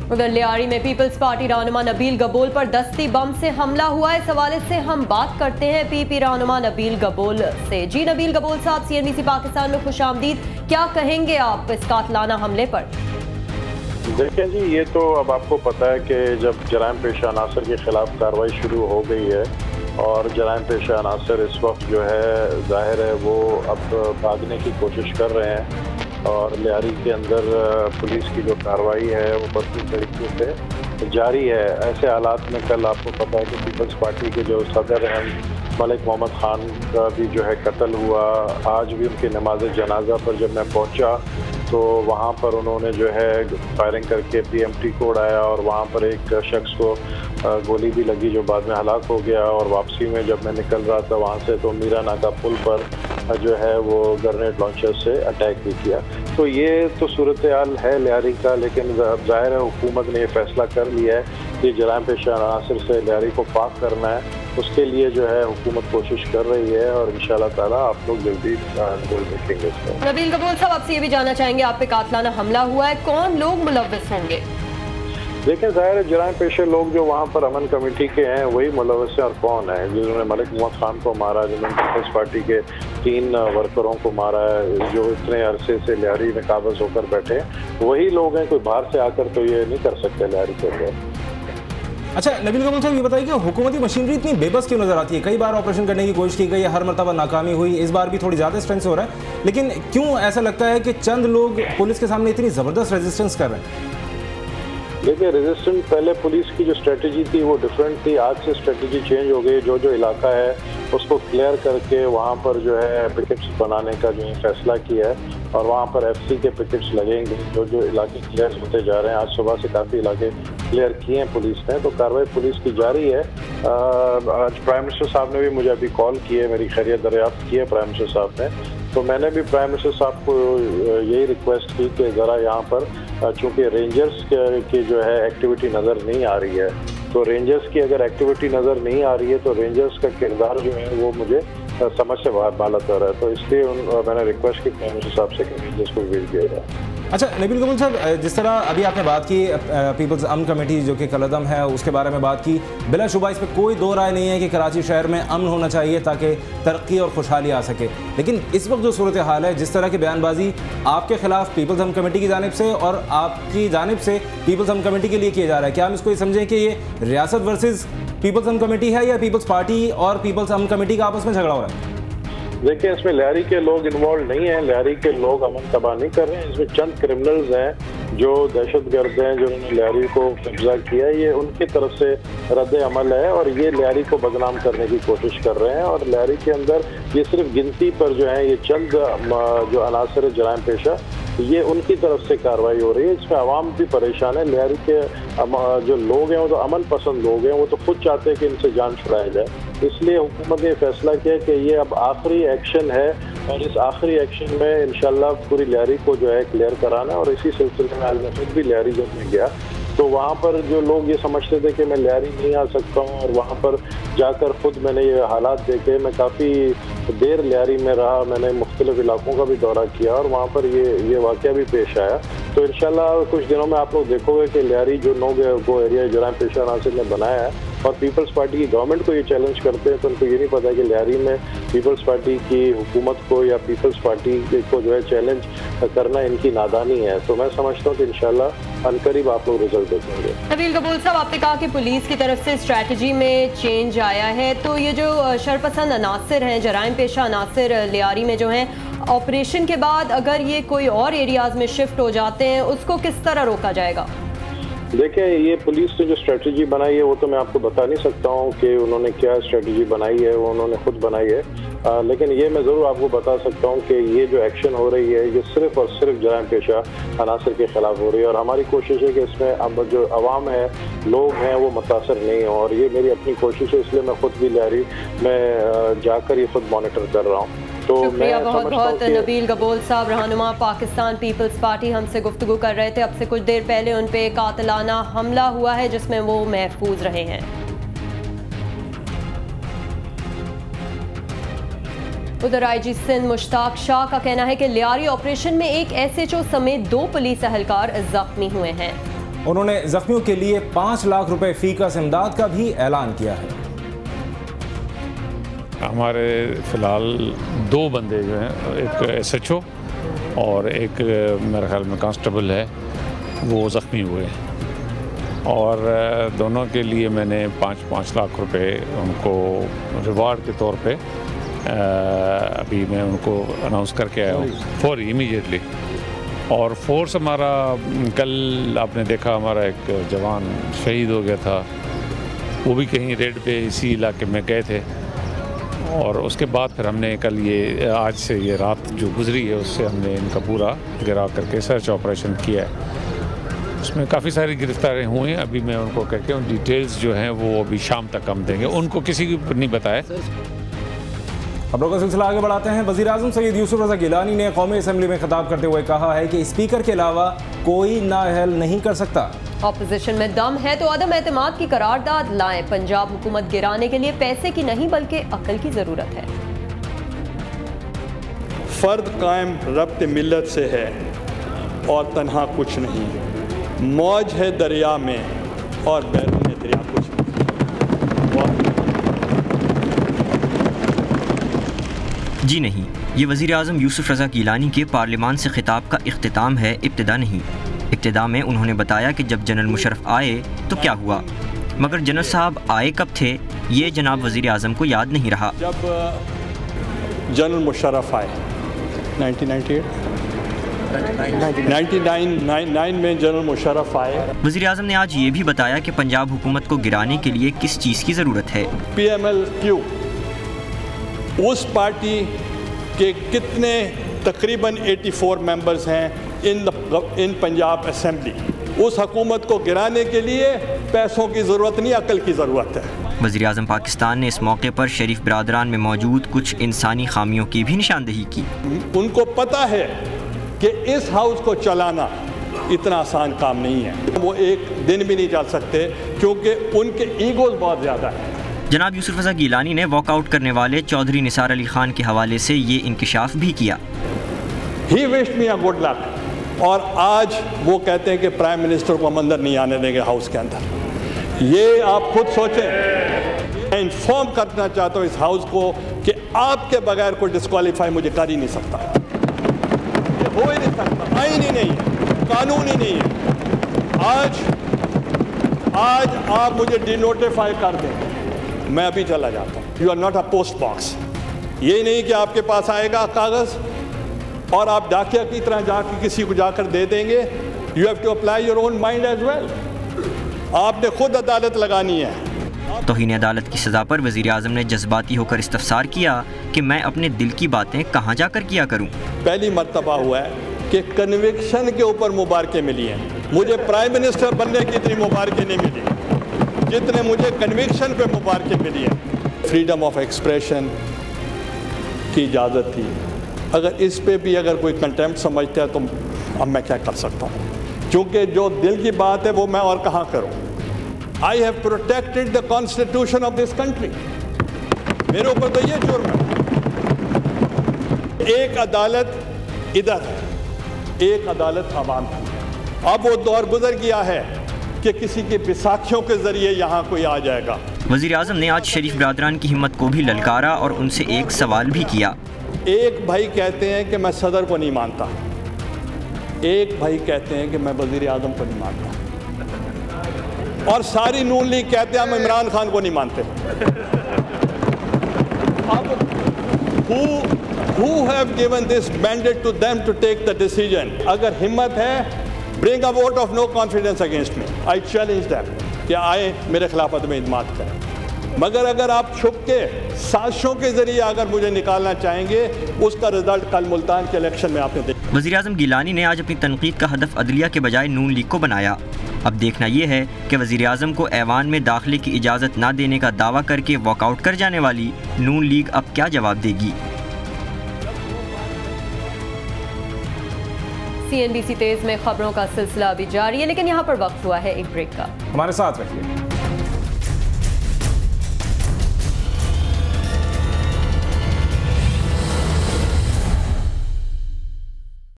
उधर लियारी में peoples party रहनुमा नबील गबोल पर दस्ती बम से हमला हुआ है। इस हवाले से हम बात करते हैं पीपी रहनुमा नबील गबोल से। जी नबील गबोल साहब, CNBC पाकिस्तान में खुशामदीद। क्या कहेंगे आप इस कातलाना हमले पर? देखें जी, ये तो अब आपको पता है कि जब जराइम पेशा अनासर के खिलाफ कार्रवाई शुरू हो गई है और जराइम पेशा अनासर इस वक्त जो है जाहिर है वो अब भागने की कोशिश कर रहे हैं और लियारी के अंदर पुलिस की जो कार्रवाई है वो भरपूर तरीके से जारी है। ऐसे हालात में कल आपको पता है कि पीपल्स पार्टी के जो सदर हैं मलिक मोहम्मद खान का भी जो है कत्ल हुआ। आज भी उनकी नमाज जनाजा पर जब मैं पहुंचा तो वहाँ पर उन्होंने जो है फायरिंग करके PMT को उड़ाया और वहाँ पर एक शख्स को गोली भी लगी जो बाद में हलाक हो गया। और वापसी में जब मैं निकल रहा था वहाँ से तो मीरा नाका पुल पर जो है वो ग्रेनेड लॉन्चर से अटैक भी किया। तो ये तो सूरत हाल है लियारी का, लेकिन ज़ाहिर है हुकूमत ने ये फैसला कर लिया है कि जराइम पेशा अनासर से लियारी को पाक करना है। उसके लिए जो है हुकूमत कोशिश कर रही है और इंशाल्लाह ताला आप लोग जल्दी गोल देखेंगे इसमें। नबील गबोल साहब, आपसे ये भी जानना चाहेंगे, आप पे कातलाना हमला हुआ है, कौन लोग मुलव्वस होंगे? देखें, ज़ाहिर है जराइम पेशे लोग जो वहाँ पर अमन कमेटी के हैं वही मुलव्वस हैं। और कौन है जिन्होंने मलिक मोहम्मद खान को मारा, जिन्होंने पीपल्स पार्टी के 3 वर्करों को मारा है, जो इतने अरसे से लियारी में काबज होकर बैठे हैं, वही लोग हैं। कोई बाहर से आकर तो ये नहीं कर सकते लियारी के अंदर। अच्छा नबील गबोल साहब, ये बताइए कि हुकूमती मशीनरी इतनी बेबस क्यों नजर आती है? कई बार ऑपरेशन करने की कोशिश की गई है, हर मरतबा नाकामी हुई, इस बार भी थोड़ी ज़्यादा स्ट्रेंथ से हो रहा है, लेकिन क्यों ऐसा लगता है कि चंद लोग पुलिस के सामने इतनी ज़बरदस्त रेजिस्टेंस कर रहे हैं? देखिए, रेजिस्टेंस पहले पुलिस की जो स्ट्रेटजी थी वो डिफरेंट थी। आज से स्ट्रेटजी चेंज हो गई। जो इलाका है उसको क्लियर करके वहाँ पर जो है पिकेट्स बनाने का जो फैसला किया है और वहाँ पर FC के पिकेट्स लगेंगे। जो इलाके क्लियर होते जा रहे हैं, आज सुबह से काफ़ी इलाके क्लियर किए हैं पुलिस ने, तो कार्रवाई पुलिस की जारी है। आज प्राइम मिनिस्टर साहब ने भी मुझे अभी कॉल की है, मेरी खैरियत दरियाफ्त की है प्राइम मिनिस्टर साहब ने। तो मैंने भी प्राइम मिनिस्टर साहब को यही रिक्वेस्ट की कि ज़रा यहाँ पर चूँकि रेंजर्स की जो है एक्टिविटी नज़र नहीं आ रही है, तो रेंजर्स की अगर एक्टिविटी नज़र नहीं आ रही है तो रेंजर्स का किरदार जो है वो मुझे समझ से बाहर हो रहा है। तो इसलिए मैंने रिक्वेस्ट की प्राइम मिनिस्टर साहब से कि रेंजर्स को भेज दिया जाए। अच्छा नबील गबोल साहब, जिस तरह अभी आपने बात की पीपल्स अमन कमेटी जो कि कलअदम है उसके बारे में बात की, बिलाशुबा इस पर कोई दो राय नहीं है कि कराची शहर में अमन होना चाहिए ताकि तरक्की और खुशहाली आ सके, लेकिन इस वक्त जो सूरत हाल है, जिस तरह की बयानबाजी आपके खिलाफ पीपल्स अमन कमेटी की जानिब से और आपकी जानिब से पीपल्स अमन कमेटी के लिए किया जा रहा है, क्या हम इसको ये समझें कि ये रियासत वर्सेस पीपल्स अमन कमेटी है या पीपल्स पार्टी और पीपल्स अमन कमेटी का आपस में झगड़ा हो रहा है? देखिए, इसमें लियारी के लोग इन्वॉल्व नहीं हैं। लियारी के लोग अमन तबाह नहीं कर रहे हैं। इसमें चंद क्रिमिनल्स हैं जो दहशतगर्द हैं, जिन्होंने लियारी को कब्जा किया। ये उनकी तरफ से रद्द अमल है और ये लियारी को बदनाम करने की कोशिश कर रहे हैं। और लियारी के अंदर ये सिर्फ गिनती पर जो है ये चंद जो अनासर जराइम पेशा, ये उनकी तरफ से कार्रवाई हो रही है। इसमें आवाम भी परेशान है। लियारी के जो लोग हैं वो तो अमन पसंद लोग हैं, वो तो खुद चाहते हैं कि इनसे जान छुड़ाया जाए। इसलिए हुकूमत ने फैसला किया कि ये अब आखिरी एक्शन है और इस आखिरी एक्शन में इंशाल्लाह पूरी लियारी को जो है क्लियर कराना है। और इसी सिलसिले में आज मैं खुद भी लियारी जब में गया तो वहाँ पर जो लोग ये समझते थे कि मैं लियारी नहीं आ सकता हूँ, और वहाँ पर जाकर खुद मैंने ये हालात देखे। मैं काफ़ी देर लियारी में रहा, मैंने मुख्तलिफ इलाकों का भी दौरा किया और वहाँ पर ये वाक़या भी पेश आया। तो इंशाल्लाह कुछ दिनों में आप लोग देखोगे कि लियारी जो वो एरिया जराइम पेशा अनासर ने बनाया है और पीपल्स पार्टी की गवर्नमेंट को ये चैलेंज करते हैं, तो उनको ये नहीं पता है कि लियारी में पीपल्स पार्टी की हुकूमत को या पीपल्स पार्टी को जो है चैलेंज करना इनकी नादानी है। तो मैं समझता हूँ कि इंशाल्लाह अनकरीब आप लोग रिजल्ट देखेंगे। नबील गबोल साहब, आपने कहा कि पुलिस की तरफ से स्ट्रैटेजी में चेंज आया है, तो ये जो शरपसंद अनासर हैं, जराइम पेशा अनासर लियारी में जो हैं, ऑपरेशन के बाद अगर ये कोई और एरियाज में शिफ्ट हो जाते हैं उसको किस तरह रोका जाएगा? देखिए, ये पुलिस ने जो स्ट्रेटजी बनाई है वो तो मैं आपको बता नहीं सकता हूँ कि उन्होंने क्या स्ट्रेटजी बनाई है, वो उन्होंने खुद बनाई है। लेकिन ये मैं ज़रूर आपको बता सकता हूँ कि ये जो एक्शन हो रही है ये सिर्फ और सिर्फ जराइम पेशा अनासर के खिलाफ हो रही है। और हमारी कोशिश है कि इसमें अब जो अवाम है, लोग हैं, वो मुतासर नहीं हो। और ये मेरी अपनी कोशिश है, इसलिए मैं खुद भी लियारी में जाकर ये खुद मॉनिटर कर रहा हूँ। तो शुक्रिया बहुत बहुत नबील गबोल साहब, रहनुमा पाकिस्तान पीपल्स पार्टी, हमसे गुफ्तगू कर रहे थे। अब से कुछ देर पहले उन पे कातलाना हमला हुआ है जिसमें वो महफूज रहे हैं। उधर IG सिंध मुश्ताक शाह का कहना है कि लियारी ऑपरेशन में एक SHO समेत 2 पुलिस एहलकार जख्मी हुए हैं। انہوں نے زخمیوں کے لیے 5 لاکھ روپے فی کس امداد کا بھی اعلان کیا ہے۔ ہمارے فی الحال 2 بندے جو ہیں، ایک SHO اور ایک میرے خیال میں کانسٹیبل ہے، وہ زخمی ہوئے ہیں، اور دونوں کے لیے میں نے 5 لاکھ روپے ان کو ریوارڈ کے طور پہ ابھی میں ان کو اناؤنس کر کے آیا ہوں فوری امیجیٹلی۔ اور فورس ہمارا کل آپ نے دیکھا ہمارا ایک جوان شہید ہو گیا تھا، وہ بھی کہیں ریڈ پہ اسی علاقے میں گئے تھے، اور اس کے بعد پھر ہم نے کل یہ آج سے یہ رات جو گزری ہے اس سے ہم نے ان کا پورا گھیراؤ کر کے سرچ آپریشن کیا ہے۔ اس میں کافی ساری گرفتاریں ہوئی ہیں، ابھی میں ان کو کہہ کے ان ڈیٹیلز جو ہیں وہ ابھی شام تک ہم دیں گے، ان کو کسی کو نہیں بتایا۔ خبروں کا سلسلہ آگے بڑھاتے ہیں۔ وزیر اعظم سید یوسف رضا گیلانی نے قومی اسمبلی میں خطاب کرتے ہوئے کہا ہے کہ اسپیکر کے علاوہ کوئی نااہل نہیں کر سکتا۔ اپوزیشن میں دم ہے تو عدم اعتماد کی قرارداد لائیں، پنجاب حکومت گرانے کے لیے پیسے کی نہیں بلکہ عقل کی ضرورت ہے۔ فرد قائم ربط ملت سے ہے اور تنہا کچھ نہیں، موج ہے دریا میں اور بیرون دریا کچھ نہیں۔ جی نہیں، یہ وزیر اعظم یوسف رضا گیلانی کے پارلیمان سے خطاب کا اختتام ہے، ابتدا نہیں۔ ابتدا میں انہوں نے بتایا کہ جب جنرل مشرف آئے تو کیا ہوا، مگر جنرل صاحب آئے کب تھے یہ جناب وزیر اعظم کو یاد نہیں رہا۔ جب جنرل مشرف آئے 1999 میں جنرل مشرف آئے۔ وزیر اعظم نے آج یہ بھی بتایا کہ پنجاب حکومت کو گرانے کے لیے کس چیز کی ضرورت ہے۔ PMLQ اس پارٹی کے کتنے تقریباً 84 ممبرز ہیں ان پنجاب اسمبلی، اس حکومت کو گرانے کے لیے پیسوں کی ضرورت نہیں، عقل کی ضرورت ہے۔ وزیر اعظم پاکستان نے اس موقع پر شریف برادران میں موجود کچھ انسانی خامیوں کی بھی نشاندہی کی۔ ان کو پتہ ہے کہ اس ہاؤس کو چلانا اتنا آسان کام نہیں ہے، وہ ایک دن بھی نہیں چل سکتے کیونکہ ان کے ایگوز بہت زیادہ ہیں۔ جناب یوسف رضا گیلانی نے واک آؤٹ کرنے والے چودھری نثار علی خان کے حوالے سے یہ انکشاف بھی کیا۔ He wished me a good luck، اور آج وہ کہتے ہیں کہ پرائم منسٹر کو ہم اندر نہیں آنے دیں گے ہاؤس کے اندر۔ یہ آپ خود سوچیں۔ میں انفارم کرنا چاہتا ہوں اس ہاؤس کو کہ آپ کے بغیر کوئی ڈسکوالیفائی مجھے کر ہی نہیں سکتا، یہ ہو ہی نہیں سکتا، آئین ہی نہیں ہے، قانون ہی نہیں ہے۔ آج آپ مجھے ڈی نوٹیفائی کر دیں، میں ابھی چلا جاتا ہوں۔ You are not a post box, یہ نہیں کہ آپ کے پاس آئے گا کاغذ اور آپ ڈاکیہ کی طرح جا کے کسی کو جا کر دے دیں گے۔ You have to apply your own mind as well, آپ نے خود عدالت لگانی ہے۔ توہین عدالت کی سزا پر وزیر اعظم نے جذباتی ہو کر استفسار کیا کہ میں اپنے دل کی باتیں کہاں جا کر کیا کروں۔ پہلی مرتبہ ہوا ہے کہ کنوکشن کے اوپر مبارکیں ملی ہیں، مجھے پرائم منسٹر بننے کی اتنی مبارکیں نہیں ملی جتنے مجھے کنوکشن پہ مبارکیں ملی ہیں۔ فریڈم آف ایکسپریشن کی اجازت تھی، اگر اس پہ بھی اگر کوئی کنٹیمپٹ سمجھتا ہے تو اب میں کیا کر سکتا ہوں، کیونکہ جو دل کی بات ہے وہ میں اور کہاں کروں۔ I have protected the constitution of this country، میرے اوپر تو یہ جرم ہے۔ ایک عدالت ادھر، ایک عدالت عوام کی۔ اب وہ دور گزر گیا ہے کہ کسی کے بیساکھیوں کے ذریعے یہاں کوئی آ جائے گا۔ وزیر اعظم نے آج شریف برادران کی ہمت کو بھی للکارا اور ان سے ایک سوال بھی کیا۔ ایک بھائی کہتے ہیں کہ میں صدر کو نہیں مانتا، ایک بھائی کہتے ہیں کہ میں وزیر اعظم کو نہیں مانتا، اور ساری نون لیگ کہتے ہیں ہم عمران خان کو نہیں مانتے۔ اب who have given this mandate to them to take the decision؟ اگر ہمت ہے bring a vote of no confidence against me، I challenge them کہ آئے میرے خلاف عدم اعتماد کریں۔ مگر اگر آپ چھپ کے سازشوں کے ذریعے اگر مجھے نکالنا چاہیں گے، اس کا رزلٹ کل ملتان کے الیکشن میں آپ نے دیکھا۔ وزیر اعظم گیلانی نے آج اپنی تنقید کا ہدف عدلیہ کے بجائے نون لیگ کو بنایا۔ اب دیکھنا یہ ہے کہ وزیر اعظم کو ایوان میں داخلے کی اجازت نہ دینے کا دعویٰ کر کے واک آؤٹ کر جانے والی نون لیگ اب کیا جواب دے گی۔ CNBC تیز میں خبروں کا سلسلہ ابھی جاری ہے، لیکن یہاں پر وقت ہوا ہے ایک بریک کا۔ ہمارے ساتھ رکھیے۔